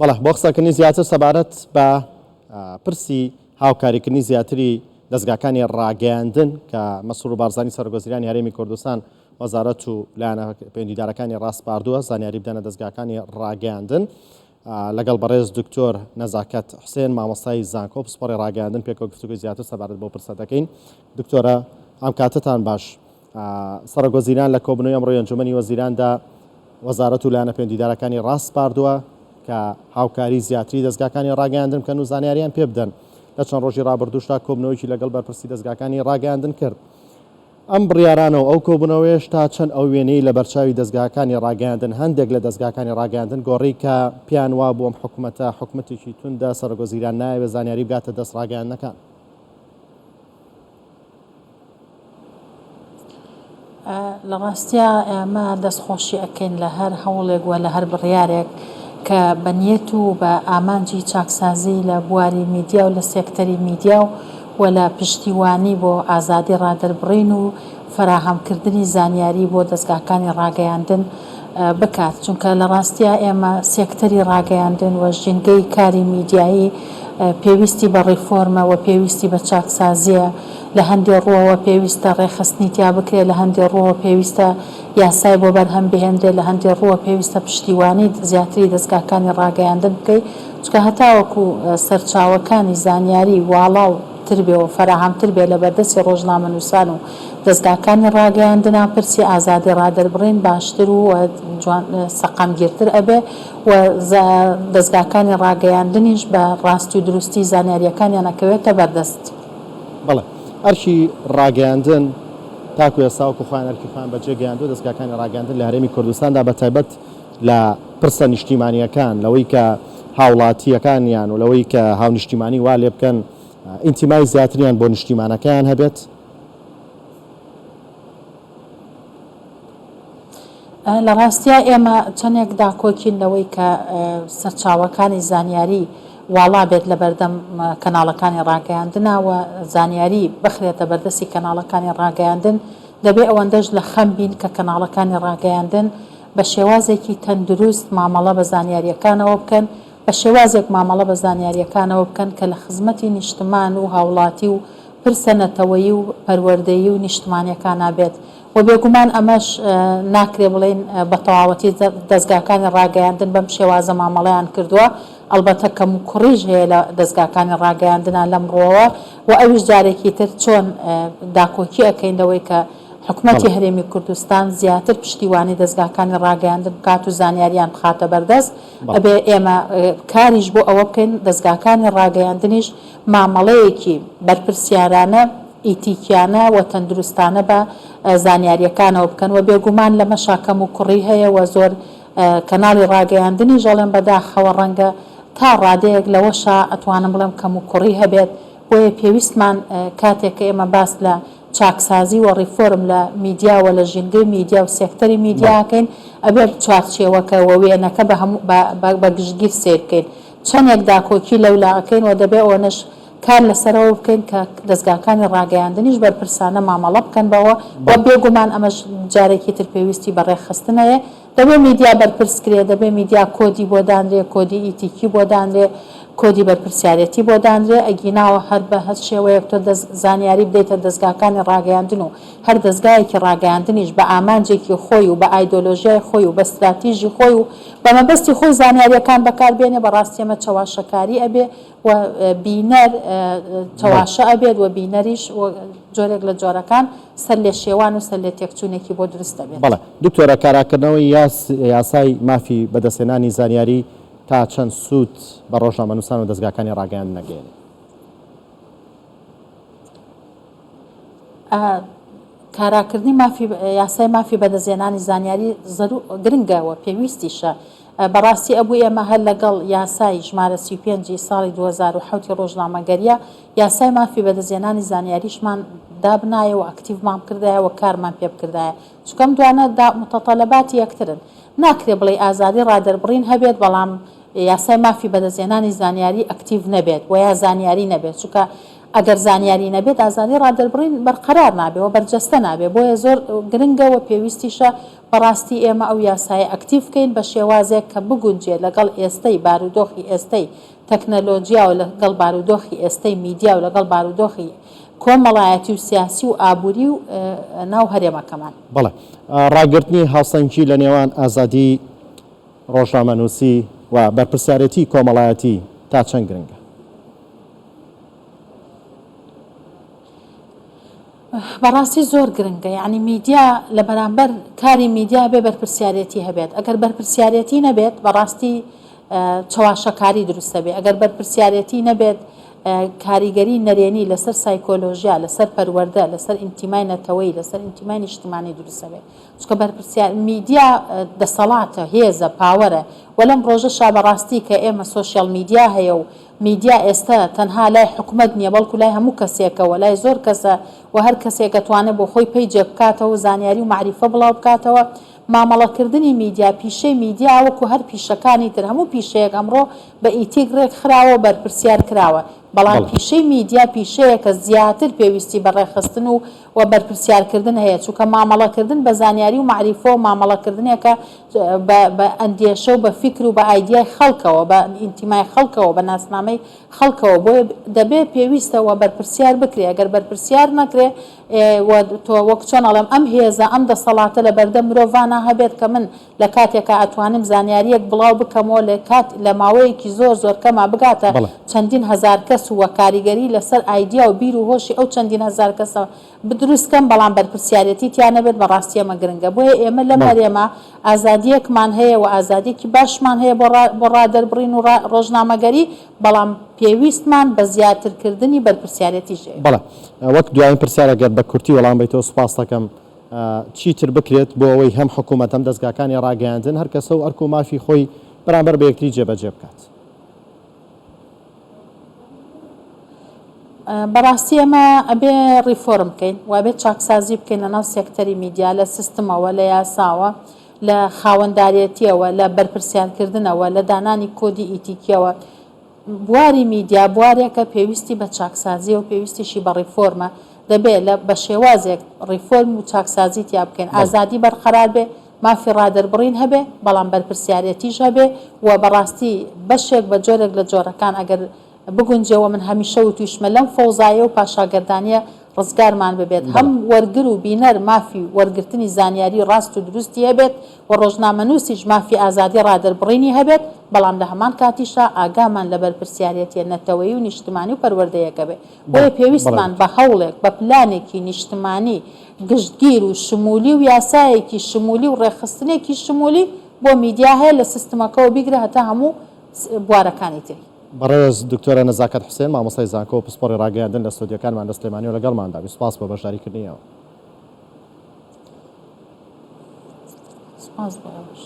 بەڵێ بۆ قسەکردنی زیاتر سەبارەت بە پرسی هاوکاریکردنی زیاتری دەستگاکانی ڕاگەیاندن کە مەسوول و بارزانی سەرۆکوەزیرانی هەرێمی کوردستان وەزارەت و لایەنە پەیوەندیدارەکانی ڕاستپاردووە زانیاری بدەنە دەستگاکانی ڕاگەیاندن لەگەڵ بەڕێز دکتۆر نەزاکەت حوسێن مامۆستای زانکۆ پسپۆڕی ڕاگەیاندن پێکەوە گفتوگوی زیاتر سەبارەت بۆ پرسە دەکەین. دکتۆرە ئەم کاتتان باش. سەرۆکوەزیران لە کۆبنەوەی ئەمڕۆی ئەنجومەنی وەزیراندا وەزارەت و لایەنە پەیوەندیدارەکانی ڕاستپاردووە کە هاوکاری زیاتری دەستگاکانی ڕاگەیاندن بکەن و زانیاریان پێ بدەن. لە چەند ڕۆژی ڕابردووشدا کۆبنەوەیکی لەگەڵ بەرپرسی دەستگاکانی ڕاگەیاندن کرد. ئەم بڕیارانەوە ئەو کۆبنەوەیش تا چەند ئەو وێنەی لە بەرچاوی دەستگاکانی ڕاگەیاندن هەندێک لە دەستگاکانی ڕاگەیاندن گۆڕی کە پیان وا بووم حکوومەتە حکوومەتێکی توندە سەرۆکوەزیران نایەوێت زانیاری بگاتە دەست ڕاگەیاندنەکان. لە ڕاستیا ئێمە دەستخۆشی ئەکەین لە هەر هەوڵێک وە لە هەر بڕیارێک کە بەنیەت و بە ئامانجی چاکسازی لە بواری میدیا و لە سێکتەری میدیا و لە پشتیوانی بۆ ئازادی ڕادەربڕین و فراهەمکردنی زانیاری بۆ دەستگاکانی ڕاگەیاندن بکات. چونکە لە ڕاستیا ئێمە سێکتەری ڕاگەیاندن و ژینگەی کاری میدیایی پێویستی بە ڕیفۆرمە و پێویستی بە چاکسازیە. لە هەندێک ڕۆوە پێویستە ڕێخستنی تیا بکرێت، لە هەندێک ڕۆوە پێویستە یاسای بۆ بەرهەم بهێنرێت، لە هەندێک ڕۆوە پێویستە پشتیوانی زیاتری دەستگاکانی ڕاگەیاندن بکەیت. چونکە هەتاوەکو سەرچاوەکانی زانیاری واڵاو تر بێ و فراهەمتر بێ لە بەردەستی ڕۆژنامەنووسان و دەستگاکانی ڕاگەیاندنا پرسی ئازادی ڕادەربڕین باشتر و سەقامگیرتر ئەبێ و دەستگاکانی ڕاگەیاندنیش بە ڕاستی و دروستی زانیاریەکانیان ئەکەوێتە بەردەست. بەڵێ ئەرکی ڕاگەیاندن تاکو ئێستا وەکو خۆیان ئەرکیخوان بەجێگەیاندووە دەستگاکانی ڕاگەیاندن لە هەرێمی کوردستاندا بەتایبەت لە پرسە نیشتیمانیەکان لەوەی کە هاوڵاتیەکانیان و لەوەی کە هاونیشتیمانی وا لێ بکەن ئینتیمای زیاتریان بۆ نیشتیمانەکەیان هەبێت. لە ڕاستیا ئێمە چەندێک داکۆکین لەوەی کە سەرچاوەکانی زانیاری واڵا بێت لە بەردەم کەناڵەکانی ڕاگەیاندنەوە زانیاری بخرێتە بەردەستی کەناڵەکانی ڕاگەیاندن دەبێت ئەوەندەش لە خەم بین کە کەناڵەکانی ڕاگەیاندن بە شێوازێکی تەندروست مامەڵە بە زانیاریەکانەوە بکەن، بە شێوازێک مامەڵە بە زانیاریەکانەوە بکەن کە لە خزمەتی نیشتمان و هاوڵاتی و پرسە نەتەوەیی و پەروەردەیی و نیشتمانیەکانە بێت. و بێگومان ئەمەش ناکرێ بڵێن بە تەواوەتی دەستگاکانی ڕاگەیاندن بەم شێوازە مامەڵەیان کردووە. ئەلبەتە کەم و کوڕیش هەیە لە دەستگاکانی ڕاگەیاندنە لەمڕۆوە و ئەویش جارێکی تر چۆن داکۆکی ئەەکەین لەوەی کە حکوومەتی هەرێمی کوردستان زیاتر پشتیوانی دەستگاکانی ڕاگەیاندن بکات و زانیاریان بخاتە بەردەست. ئەبێ ئێمە کاریش بۆ ئەوە بکەین دەستگاکانی ڕاگەیاندنیش مامەڵەیەکی بەرپرسیارانە ئیتیکیانە و تەندروستانە بە زانیاریەکانەوە بکەن و بێگومان لەمە شاکەم و کوڕی هەیە و زۆر کەناڵی ڕاگەیاندنی ژەڵێن بەداخەوە ڕەنگە تا ڕادەیەک لەوەشا ئەتوانم بڵێم کەم و کوڕی هەبێت. بۆیە پێویستمان کاتێک کە ئێمە باس لە چاکسازی و ڕیفۆرم لە میدیا و لە ژینگەی میدیا و سێکتەری میدیاکەین ئەبێ چوارچێوەکە و وێنەکە بە گشتگیر سیر بکەین. چەندێک داکۆکی لەولاەکەین و دەبێ ئەوەنەش کار لەسەرەوە بکەین کە دەستگاکانی ڕاگەیاندنیش بەرپرسانە مامەڵە بکەن بەوە و بێگومان ئەمەش جارێکی تر پێویستی بە ڕێخستنەیە. دەبێ میدیا بەرپرسکرێ، دەبێ میدیا کۆدی بۆ دانرێ، کۆدی ئیتیکی بۆ دانرێ، کۆدی بەرپرسیارەتی بۆ دانرێ. ئەگیناوە هەر بە هەر شێوەیەک تۆ زانیاری بدەیتە دەستگاکانی ڕاگەیاندن و هەر دەستگایەکی ڕاگەیاندنیش بە ئامانجێکی خۆی و بە ئایدۆلۆژیای خۆی و بە استراتیژی خۆی و بە مەبەستی خۆی زانیاریەکان بەکاربێنێ بەڕاستی ئەمە چاواشەکاری ئەبێ و بینەر چاواشە ئەبێت و بینەریش جۆرێک لە جۆرەکان سەر لێ شێوان و سەر لێ تێکچوونێکی بۆ دروست دەبێت. بەڵێ دکتۆرە کاراکردنەوەی یاسای مافی بەدەستێنانی زانیاری تا چەند سوود بە ڕۆژنامەنووسان و دەستگاکانی ڕاگەیاندن نەگەێنێت؟ کاراکردنی یاسای مافی بەدەستێنانی زانیاری گرنگەوە پێویستیشە. بەڕاستی ئەبوو ئێمە هەر لەگەڵ یاسای ژمارە 35 ساڵی 2010 ڕۆژنامەگەریە یاسای مافی بەدەستێنانی زانیاریشمان دابنایە و ئەکتیڤمان کردایە و کارمان پێ بکردایە. چکەم دوانە متەطەلباتی یەکترن. ناکرێ بڵێ ئازادی ڕادەربڕین هەبێت بەڵام یاسای مافی بەدەستێنانی زانیاری ئەکتیڤ نەبێت و یا زانیاری نەبێت. چونکە ئەگەر زانیاری نەبێت ئازادی ڕادەربڕین بەرقەرار نابێت و بەرجەستە نابێت بۆیە زۆر گرنگەوە پێویستیشە بەڕاستی ئێمە ئەو یاسایە ئەکتیڤ بکەین بە شێوازێک کە بگونجێت لەگەڵ ئێستەی بارودۆخی ئێستەی تەکنەلۆجیا و لەگەڵ بارودۆخی ئێستەی میدیا و لەگەڵ بارودۆخی کۆمەڵایەتی و سیاسی و ئابووری و ناو هەرێمەکەمان. بەڵێ ڕاگررتنی هاوسەنگی لە نێوان ئازادی ڕۆژنامەنووسی و بەرپرسیارەتی کۆمەڵایەتی تا چەند گرنگە؟ بەڕاستی زۆر گرنگە، یعنی میدیا لە بەرامبەر کاری میدیا بێ بەرپرسیارەتی هەبێت. ئەگەر بەرپرسیارەتی نەبێت بەڕاستی چاواشەکاری دروستە بێت. ئەگەر بەرپرسیارەتی نەبێت کاریگەری نەرێنی لەسەر سایکۆلۆژیا، لەسەر پەروەردە، لەسەر ئینتیمای نەتەوەی، لەسەر ئینتیمای نیشتیمانی دروستە بێت. چونکە بەرپرسیار میدیا دەسەڵاتە، هێزە، پاوەرە. وەلەم ڕۆژەشا بەڕاستی کە ئێمە سۆشیال میدیا هەیە و میدیا ئێستا تەنها لای حکومت نییە بەڵکو لای هەموو کەسێکەوە، لای زۆر کەسە و هەر کەسێک دەتوانێت بۆ خۆی پەیجێ بکاتەوە، زانیاری و معریفە بڵاو بکاتەوە. مامەڵەکردنی میدیا، پیشەی میدیا وەکو هەر پیشەکانی تر، هەموو پیشەیەک ئەمڕۆ بە ئیتیگرێک خراوە و بەرپرسیار کراوە. بەڵام پیشەی میدیا پیشەیە کە زیاتر پێویستی بەڕێخستن و بەرپرسیارکردن هەیە، چونکە مامەڵەکردن بە زانیاری و معریفە و مامەڵەکردنێکە بە ئەندێشە و بە فکر و بە ئایدیای خەڵکەوە، بە ئینتیمای خەڵکەوە، بە ناسنامەی خەڵکەوە. بۆیە دەبێت پێویستەوە بەرپرسیار بکرێ. ئەگەر بەرپرسیار نەکرێ تۆ وەک چۆن ئەڵێم ئەم هێزە ئەم دەسەڵاتە لە بەردەم مرۆڤانە هەبێت کە من لە کاتێکە ئەتوانم زانیاریەک بڵاو بکەمەوە لە ماوەیەکی زۆر کەما بگاتە چەندین هەزار کەس و کاریگەری لەسەر ئایدیا و بیر و هۆشی ئەو چەندین هەزار کەسە بدروستکەم، بەڵام بەرپرسیارەتی تیان نەبێت بەڕاستی ئەمە گرنگە. بۆیە ئێمە لەم هەرێمە ئازادیەکمان هەیە و ئازادیەکی باشمان هەیە بۆ ڕادەربڕین و ڕۆژنامەگەری، بەڵام پێویستمان بە زیاترکردنی بەرپرسیارەتیش هەیە. بەڵێ وەک دوایین پرسیارە گەر بە کورتی وەڵام بیتەوە سوپاس دەکەم، چیتر بکرێت بۆ ئەوەی هەم حکوومەت هەم دەستگاکانی ڕاگەیاندن هەر کەسە و ئەرک و مافی خۆی بەرامبەر بە یەکتری جێبەجێ بکات؟ بەڕاستی ئەمە ئەبێ ڕیفۆرم بکەین و ئەبێت چاکسازی بکەین لەناو سێکتەری میدیا، لە سیستمەوە، لە یاساوە، لە خاوەنداریەتیەوە، لە بەرپرسیارکردنەوە، لە دانانی کۆدی ئیتیکیەوە. بواری میدیا بوارێکە پێویستی بە چاکسازی و پێویستیشی بە ڕیفۆرمە. دەبێت بە شێوازێک ڕیفۆرم و چاکسازی تیا بکەین. ئازادی بەرقەرار بێ، مافی ڕادەربڕین هەبێ، بەڵام بەرپرسیارەتیش هەبێ و بەڕاستی بەشێک بە جۆرێک لە جۆرەکان ئەگەر بگونجەوە من هەمیشە و تویشمە لەم فەوزایە و پاشاگەردانیە ڕزگارمان ببێت. هەم وەرگر و بینەر مافی وەرگرتنی زانیاری ڕاست و دروستی هەبێت و ڕۆژنامەنووسیش مافی ئازادی ڕادەربڕینی هەبێت، بەڵام لە هەمان کاتیشە ئاگامان لە بەرپرسیارەتیە نەتەوەیی و نیشتمانی و پەروەردەیەکە بێت. بۆیە پێویستمان بە هەوڵێک، بە پلانێکی نیشتمانی گشتگیر و شمولی و یاسایەکی شمولی و ڕێخستنێکی شمولی بۆ میدیا هەیە لە سیستمەکەەوە بیگرە هەتا هەموو بوارەکانی تری. بەڕێز دکتۆرە نەزاکەت حوسێن، مامۆستای زانکۆ و پسپۆڕی ڕاگەیاندن لە ستۆدیۆکانمان لە سلێمانی و لەگەڵماندا. سوپاس بۆ بەشداریکردنیەوە. سپاس بۆ ئەوش.